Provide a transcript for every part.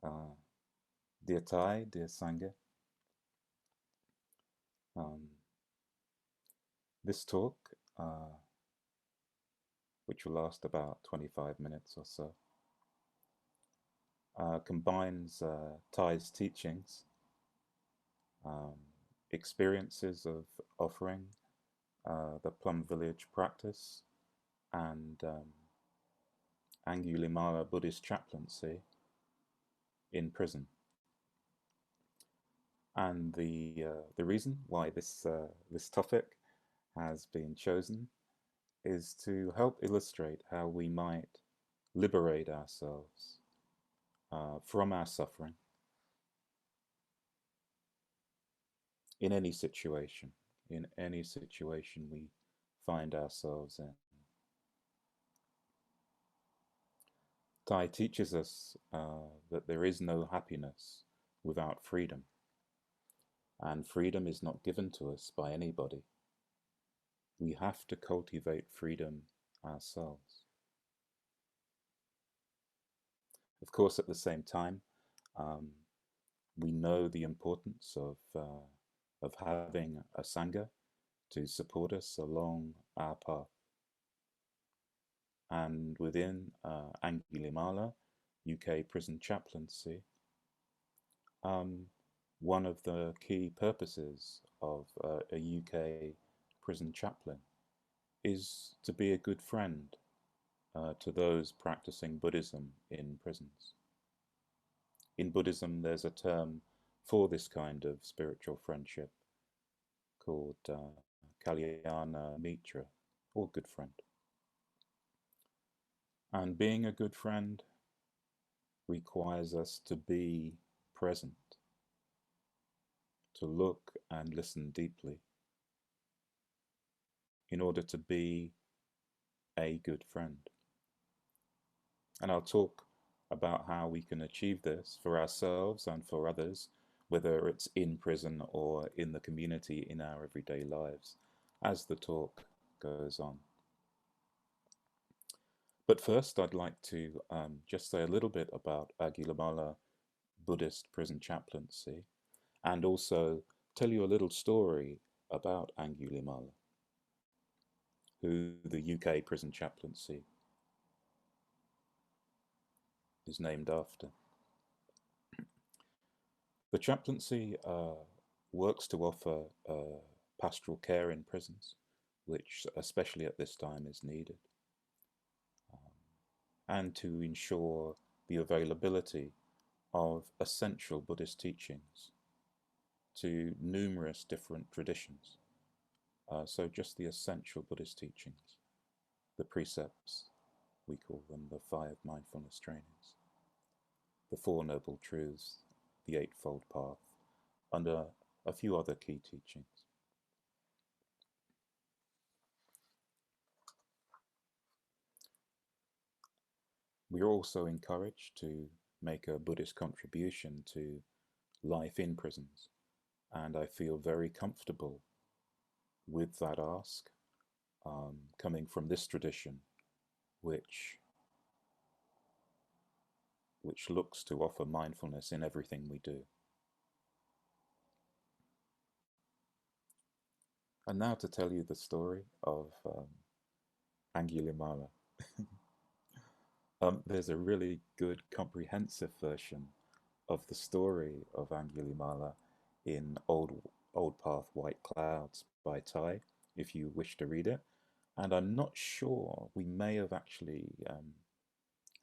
Uh, Dear Thay, dear Sangha, um, this talk, which will last about 25 minutes or so, combines Thay's teachings, um, experiences of offering the Plum Village practice, and Angulimala Buddhist chaplaincy in prison. And the reason why this topic has been chosen is to help illustrate how we might liberate ourselves from our suffering in any situation, we find ourselves in. Thay teaches us that there is no happiness without freedom, and freedom is not given to us by anybody. We have to cultivate freedom ourselves. Of course, at the same time, um, we know the importance of having a sangha to support us along our path. And within Angulimala, UK prison chaplaincy, um, one of the key purposes of a UK prison chaplain is to be a good friend to those practicing Buddhism in prisons. In Buddhism, there's a term for this kind of spiritual friendship called Kalyana Mitra, or good friend. And being a good friend requires us to be present, to look and listen deeply in order to be a good friend. And I'll talk about how we can achieve this for ourselves and for others, whether it's in prison or in the community in our everyday lives, as the talk goes on. But first, I'd like to just say a little bit about Angulimala Buddhist prison chaplaincy, and also tell you a little story about Angulimala, who the UK prison chaplaincy is named after. The chaplaincy works to offer pastoral care in prisons, which especially at this time is needed, um, and to ensure the availability of essential Buddhist teachings to numerous different traditions. So just the essential Buddhist teachings, the precepts, we call them the 5 mindfulness trainings, the 4 noble truths, the Eightfold Path, and a few other key teachings. We are also encouraged to make a Buddhist contribution to life in prisons, and I feel very comfortable with that ask, coming from this tradition, which which looks to offer mindfulness in everything we do. And now to tell you the story of Angulimala. There's a really good comprehensive version of the story of Angulimala in Old Path White Clouds by Thay, if you wish to read it. And I'm not sure, we may have actually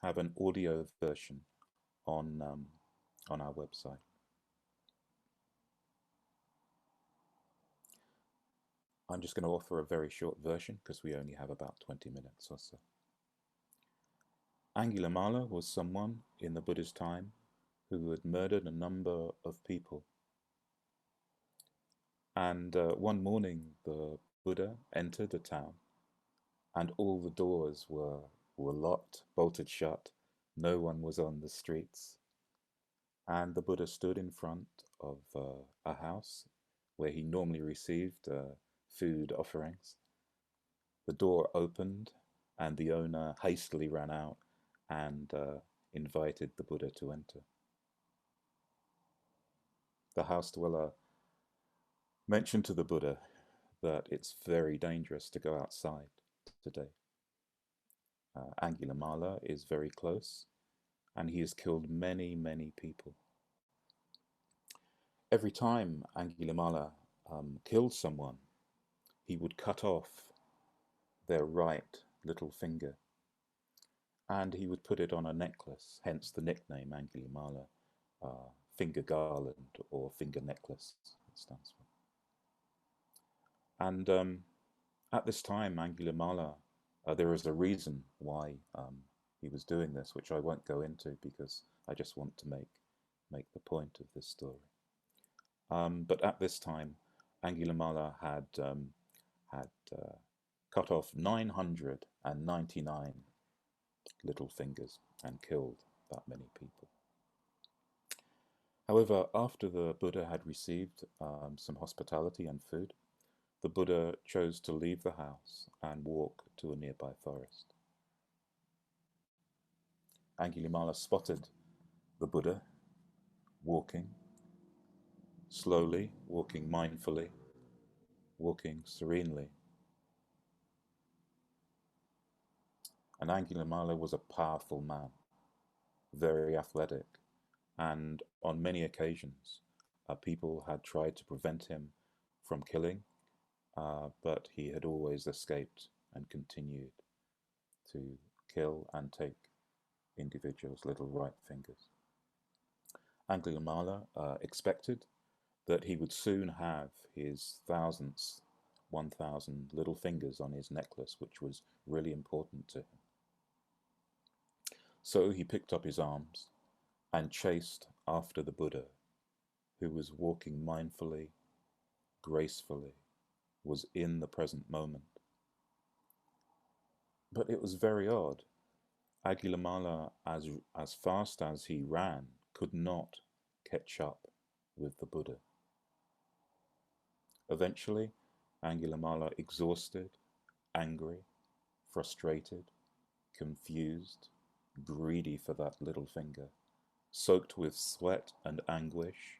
have an audio version on our website. I'm just going to offer a very short version because we only have about 20 minutes or so. Angulimala was someone in the Buddha's time who had murdered a number of people. And one morning, the Buddha entered the town, and all the doors were locked, bolted shut. No one was on the streets. And the Buddha stood in front of a house where he normally received food offerings. The door opened, and the owner hastily ran out and invited the Buddha to enter. the house dweller mentioned to the Buddha that it's very dangerous to go outside today. Angulimala is very close, and he has killed many, many people. Every time Angulimala killed someone, he would cut off their right little finger, and he would put it on a necklace, hence the nickname Angulimala, finger garland or finger necklace, it stands for. And at this time, Angulimala, there is a reason why he was doing this, which I won't go into because I just want to make the point of this story. But at this time, Angulimala had cut off 999 little fingers and killed that many people. However, after the Buddha had received some hospitality and food, the Buddha chose to leave the house and walk to a nearby forest. Angulimala spotted the Buddha walking slowly, walking mindfully, walking serenely. And Angulimala was a powerful man, very athletic, and on many occasions people had tried to prevent him from killing, but he had always escaped and continued to kill and take individuals' little right fingers. Angulimala expected that he would soon have his 1,000 little fingers on his necklace, which was really important to him. So he picked up his arms and chased after the Buddha, who was walking mindfully, gracefully, was in the present moment. But it was very odd. Angulimala, as fast as he ran, could not catch up with the Buddha. Eventually, Angulimala, exhausted, angry, frustrated, confused, greedy for that little finger, soaked with sweat and anguish,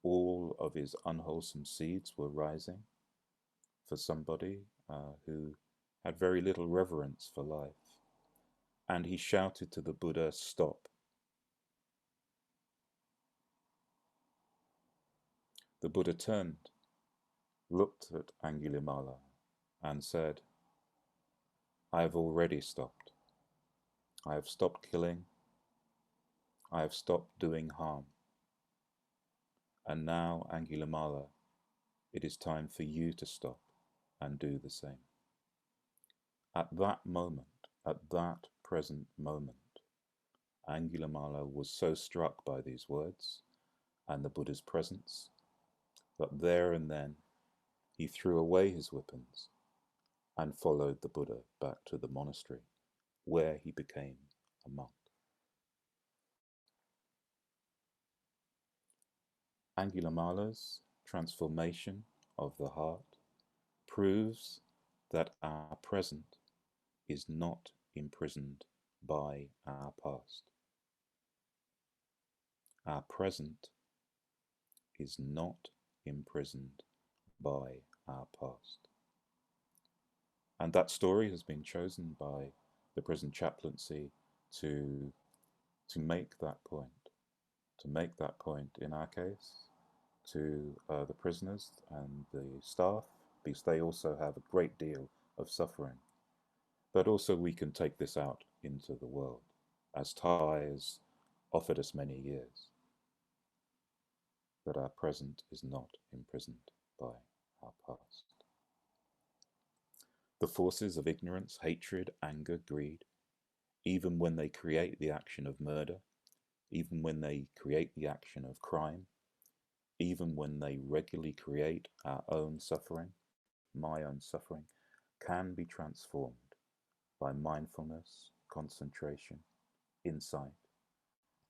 all of his unwholesome seeds were rising for somebody who had very little reverence for life. And he shouted to the Buddha, "Stop." The Buddha turned, looked at Angulimala, and said, "I have already stopped. I have stopped killing. I have stopped doing harm. And now, Angulimala, it is time for you to stop and do the same." At that moment, at that present moment, Angulimala was so struck by these words and the Buddha's presence that there and then he threw away his weapons and followed the Buddha back to the monastery, where he became a monk. Angulimala's transformation of the heart proves that our present is not imprisoned by our past. Our present is not imprisoned by our past. And that story has been chosen by the prison chaplaincy to make that point. To make that point, in our case, to the prisoners and the staff, because they also have a great deal of suffering. But also we can take this out into the world, as Thay has offered us many years, that our present is not imprisoned by our past. The forces of ignorance, hatred, anger, greed, even when they create the action of murder, even when they create the action of crime, even when they regularly create our own suffering, my own suffering, can be transformed by mindfulness, concentration, insight,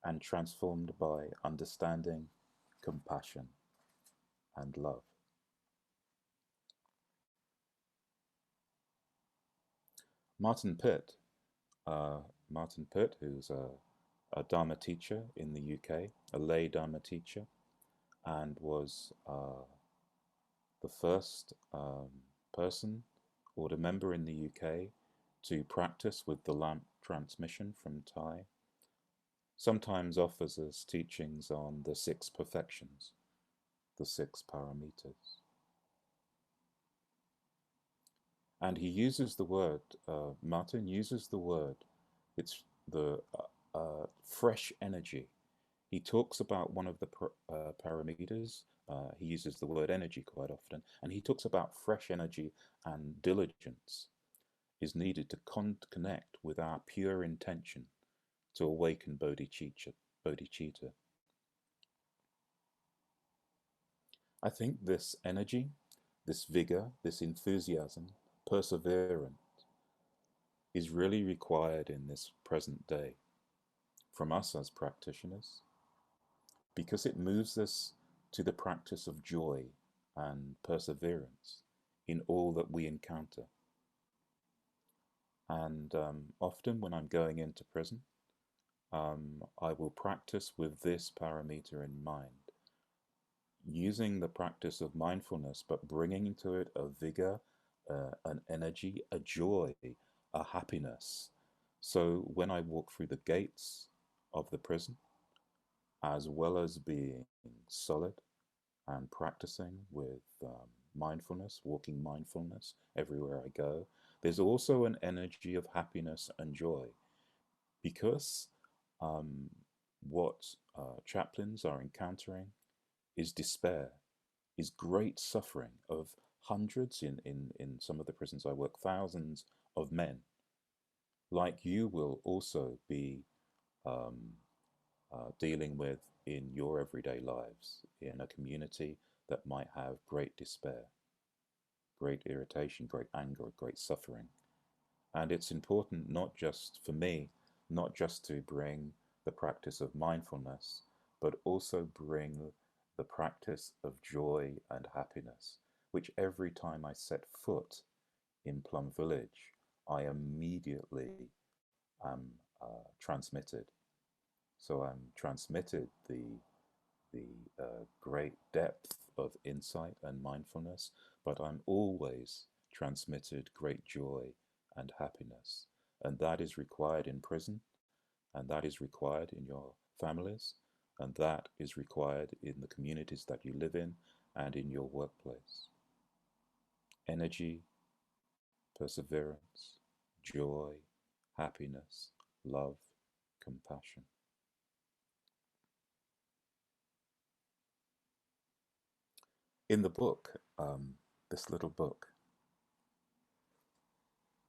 and transformed by understanding, compassion, and love. Martin Pitt, who's a Dharma teacher in the UK, a lay Dharma teacher, and was the first person or the member in the UK to practice with the lamp transmission from Thay. Sometimes offers us teachings on the six perfections, the six paramitas. And he uses the word, Martin uses the word, it's the fresh energy. He talks about one of the paramitas. He uses the word energy quite often, and he talks about fresh energy and diligence is needed to connect with our pure intention to awaken bodhicitta. bodhicitta. I think this energy, this vigor, this enthusiasm, perseverance is really required in this present day from us as practitioners because it moves us to the practice of joy and perseverance in all that we encounter. And often when I'm going into prison, I will practice with this paramita in mind, using the practice of mindfulness, but bringing to it a vigor, an energy, a joy, a happiness. So when I walk through the gates of the prison, as well as being solid and practicing with mindfulness, walking mindfulness everywhere I go, there's also an energy of happiness and joy because um, what chaplains are encountering is despair, is great suffering of hundreds, in some of the prisons I work, thousands of men like you will also be um, dealing with in your everyday lives in a community that might have great despair, great irritation, great anger, great suffering. And it's important not just for me, not just to bring the practice of mindfulness, but also bring the practice of joy and happiness, which every time I set foot in Plum Village, I immediately am transmitted. So I'm transmitted the great depth of insight and mindfulness, but I'm always transmitted great joy and happiness. And that is required in prison, and that is required in your families, and that is required in the communities that you live in and in your workplace. Energy, perseverance, joy, happiness, love, compassion. In the book, this little book,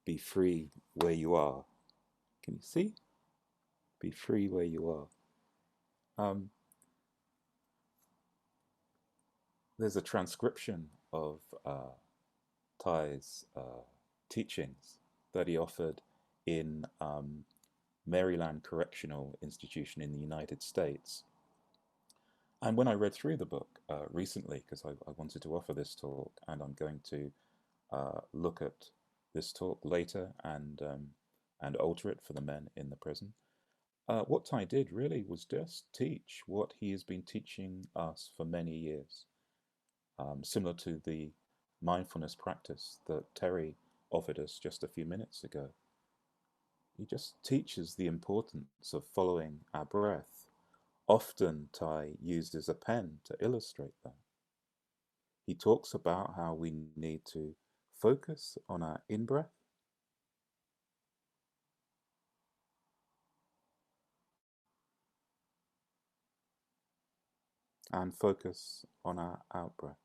Be Free Where You Are. Can you see? Be free where you are. Um, there's a transcription of Thay's teachings that he offered in Maryland Correctional Institution in the United States. And when I read through the book recently, because I wanted to offer this talk, and I'm going to look at this talk later and alter it for the men in the prison. What Thay did really was just teach what he has been teaching us for many years, similar to the mindfulness practice that Terry offered us just a few minutes ago. He just teaches the importance of following our breath. Often Thay uses a pen to illustrate that. He talks about how we need to focus on our in-breath and focus on our out-breath.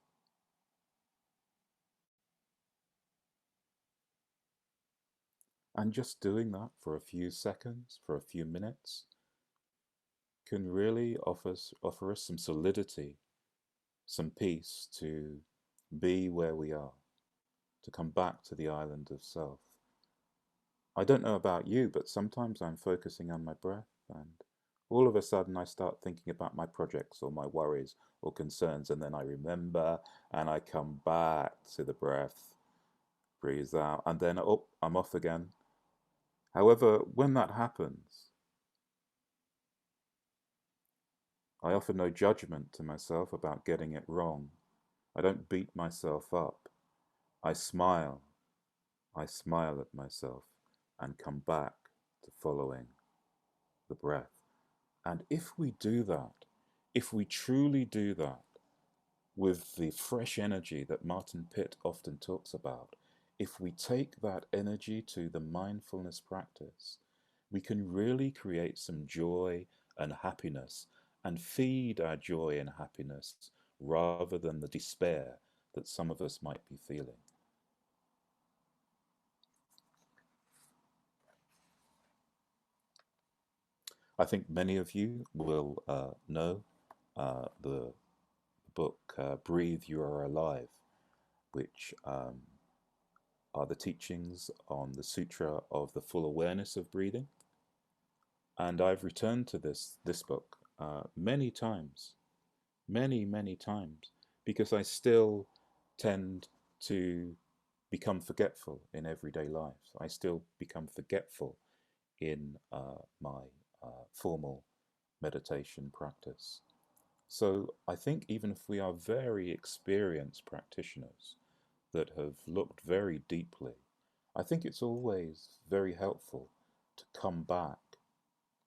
And just doing that for a few seconds, for a few minutes, can really offer us some solidity, some peace to be where we are, to come back to the island of self. I don't know about you, but sometimes I'm focusing on my breath and all of a sudden I start thinking about my projects or my worries or concerns, and then I remember and I come back to the breath, breathe out, and then oh, I'm off again. However, when that happens, I offer no judgment to myself about getting it wrong. I don't beat myself up. I smile. I smile at myself and come back to following the breath. And if we do that, if we truly do that with the fresh energy that Martin Pitt often talks about, if we take that energy to the mindfulness practice, we can really create some joy and happiness and feed our joy and happiness rather than the despair that some of us might be feeling. I think many of you will know the book Breathe, You Are Alive, which are the teachings on the Sutra of the Full Awareness of Breathing. And I've returned to this book many times, many times, because I still tend to become forgetful in everyday life. I still become forgetful in my formal meditation practice. So I think even if we are very experienced practitioners that have looked very deeply, I think it's always very helpful to come back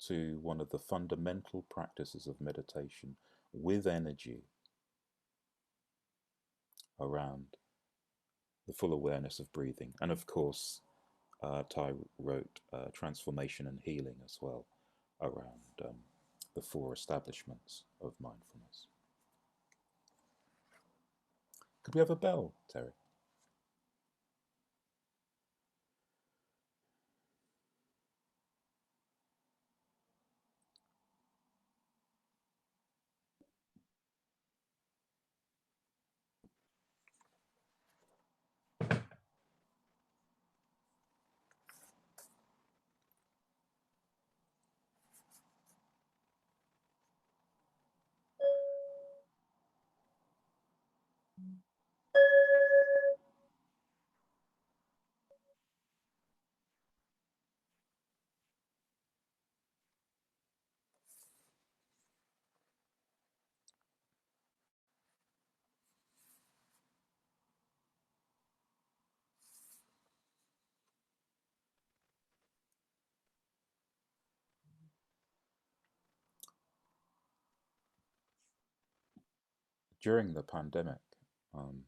to one of the fundamental practices of meditation with energy around the full awareness of breathing. And of course, Thay wrote Transformation and Healing as well around the four establishments of mindfulness. Could we have a bell, Terry? During the pandemic, um,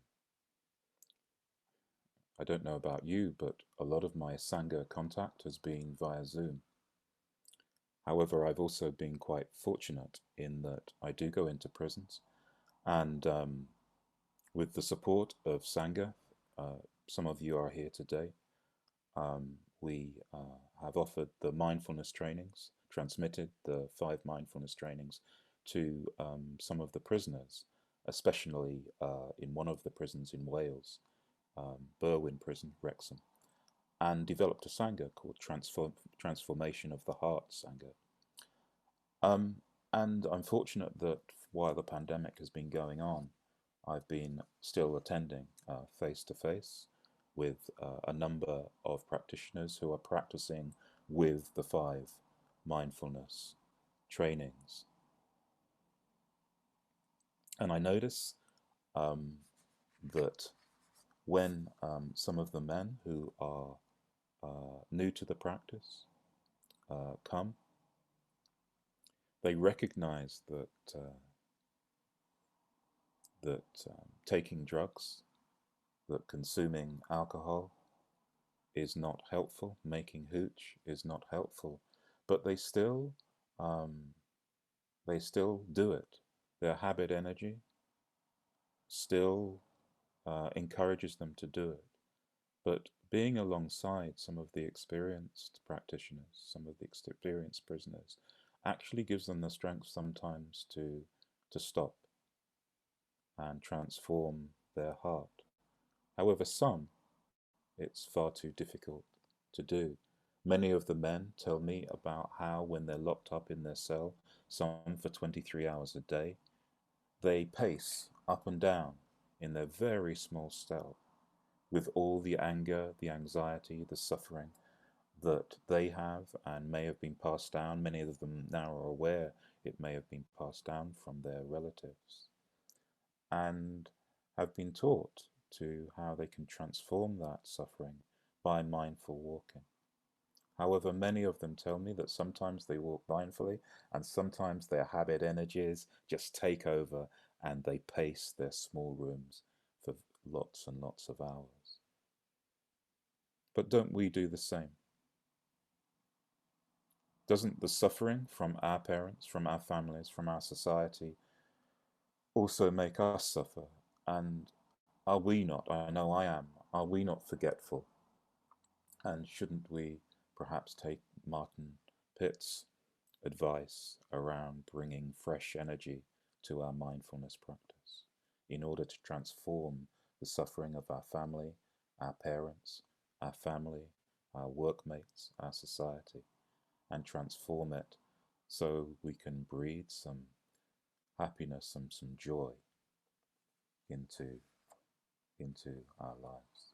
I don't know about you, but a lot of my Sangha contact has been via Zoom. However, I've also been quite fortunate in that I do go into prisons, and with the support of Sangha, uh, some of you are here today. We have offered the mindfulness trainings, transmitted the 5 mindfulness trainings to some of the prisoners, especially in one of the prisons in Wales, Berwyn Prison, Wrexham, and developed a Sangha called Transformation of the Heart Sangha. Um, and I'm fortunate that while the pandemic has been going on, I've been still attending face to face with a number of practitioners who are practicing with the 5 mindfulness trainings. And I notice um, that when some of the men who are new to the practice come, they recognize that taking drugs, that consuming alcohol is not helpful, making hooch is not helpful, but um, they still do it. Their habit energy still encourages them to do it. But being alongside some of the experienced practitioners, some of the experienced prisoners, actually gives them the strength sometimes to stop and transform their heart. However, some it's far too difficult to do. Many of the men tell me about how, when they're locked up in their cell, some for 23 hours a day, they pace up and down in their very small cell with all the anger, the anxiety, the suffering, that they have and may have been passed down. Many of them now are aware it may have been passed down from their relatives and have been taught to how they can transform that suffering by mindful walking. However, many of them tell me that sometimes they walk mindfully and sometimes their habit energies just take over and they pace their small rooms for lots and lots of hours. But don't we do the same? Doesn't the suffering from our parents, from our families, from our society also make us suffer? And are we not, I know I am, are we not forgetful? And shouldn't we perhaps take Martin Pitt's advice around bringing fresh energy to our mindfulness practice in order to transform the suffering of our family, our parents, our family, our workmates, our society, and transform it so we can breathe some happiness and some joy into, into our lives.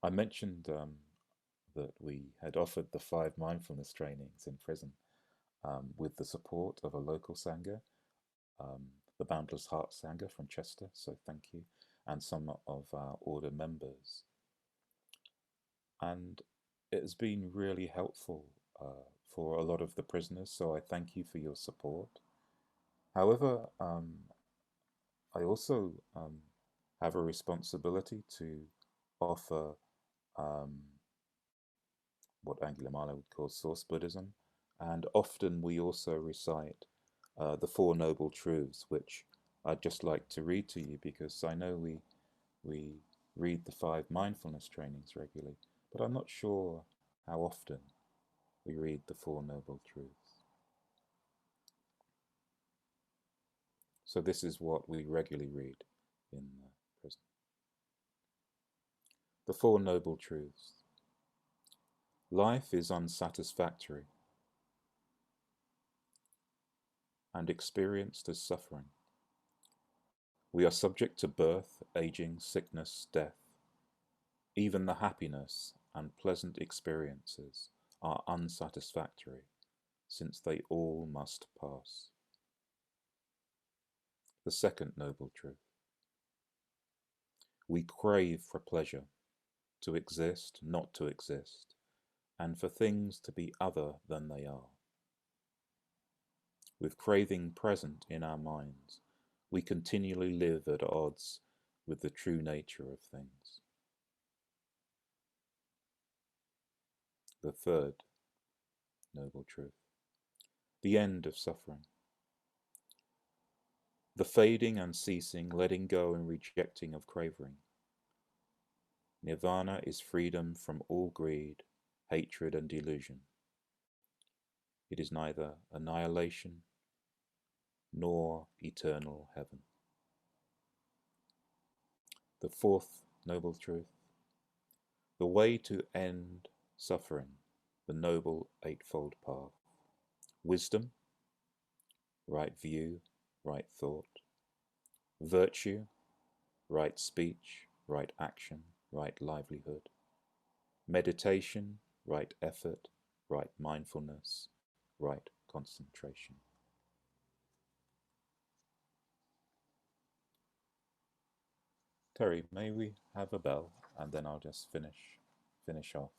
I mentioned that we had offered the 5 mindfulness trainings in prison with the support of a local Sangha, the Boundless Heart Sangha from Chester, so thank you, and some of our order members. And it has been really helpful for a lot of the prisoners, so I thank you for your support. However, I also have a responsibility to offer what Angulimala would call source Buddhism, and often we also recite the Four Noble Truths, which I'd just like to read to you because I know we read the 5 mindfulness trainings regularly, but I'm not sure how often we read the Four Noble Truths. So this is what we regularly read in prison. The Four Noble Truths. Life is unsatisfactory and experienced as suffering. We are subject to birth, aging, sickness, death. Even the happiness and pleasant experiences are unsatisfactory, since they all must pass. The second noble truth. We crave for pleasure, to exist, not to exist, and for things to be other than they are. With craving present in our minds, we continually live at odds with the true nature of things. The third noble truth. The end of suffering. The fading and ceasing, letting go and rejecting of craving. Nirvana is freedom from all greed, hatred and delusion. It is neither annihilation nor eternal heaven. The fourth noble truth. The way to end suffering, the noble eightfold path. Wisdom, right view, right thought. Virtue, right speech, right action, right livelihood. Meditation, right effort, right mindfulness, right concentration. Terry, may we have a bell and then I'll just finish off.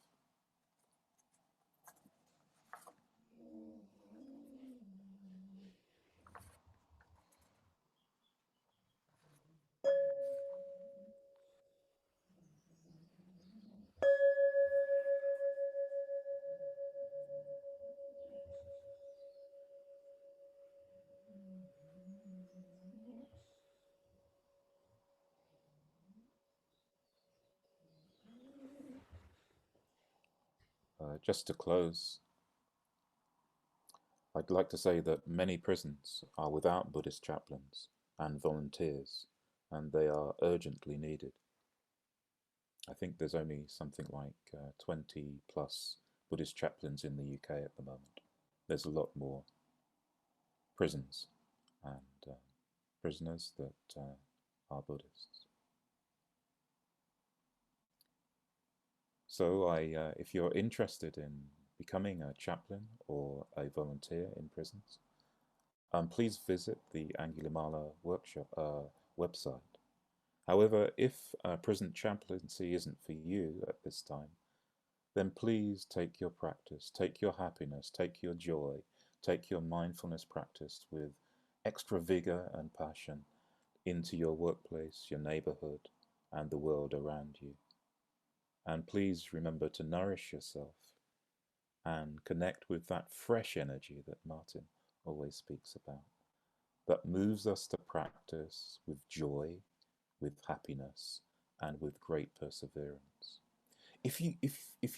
Just to close, I'd like to say that many prisons are without Buddhist chaplains and volunteers, and they are urgently needed. I think there's only something like 20 plus Buddhist chaplains in the UK at the moment. There's a lot more prisons and prisoners that are Buddhists. So, if you're interested in becoming a chaplain or a volunteer in prisons, please visit the Angulimala workshop website. However, if prison chaplaincy isn't for you at this time, then please take your practice, take your happiness, take your joy, take your mindfulness practice with extra vigor and passion into your workplace, your neighborhood, and the world around you. And please remember to nourish yourself and connect with that fresh energy that Martin always speaks about, that moves us to practice with joy, with happiness, and with great perseverance. If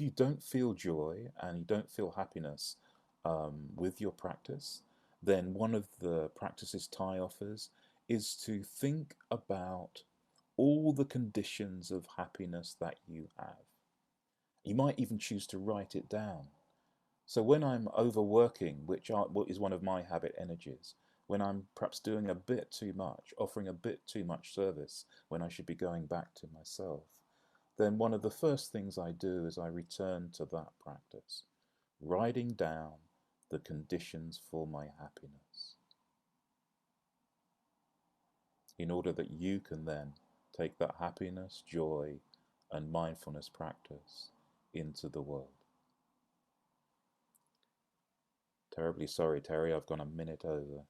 you don't feel joy and you don't feel happiness with your practice, then one of the practices Thay offers is to think about all the conditions of happiness that you have. You might even choose to write it down. So when I'm overworking, what is one of my habit energies, when I'm perhaps doing a bit too much, offering a bit too much service when I should be going back to myself, then one of the first things I do is I return to that practice, writing down the conditions for my happiness, in order that you can then take that happiness, joy, and mindfulness practice into the world. Terribly sorry, Terry, I've gone a minute over.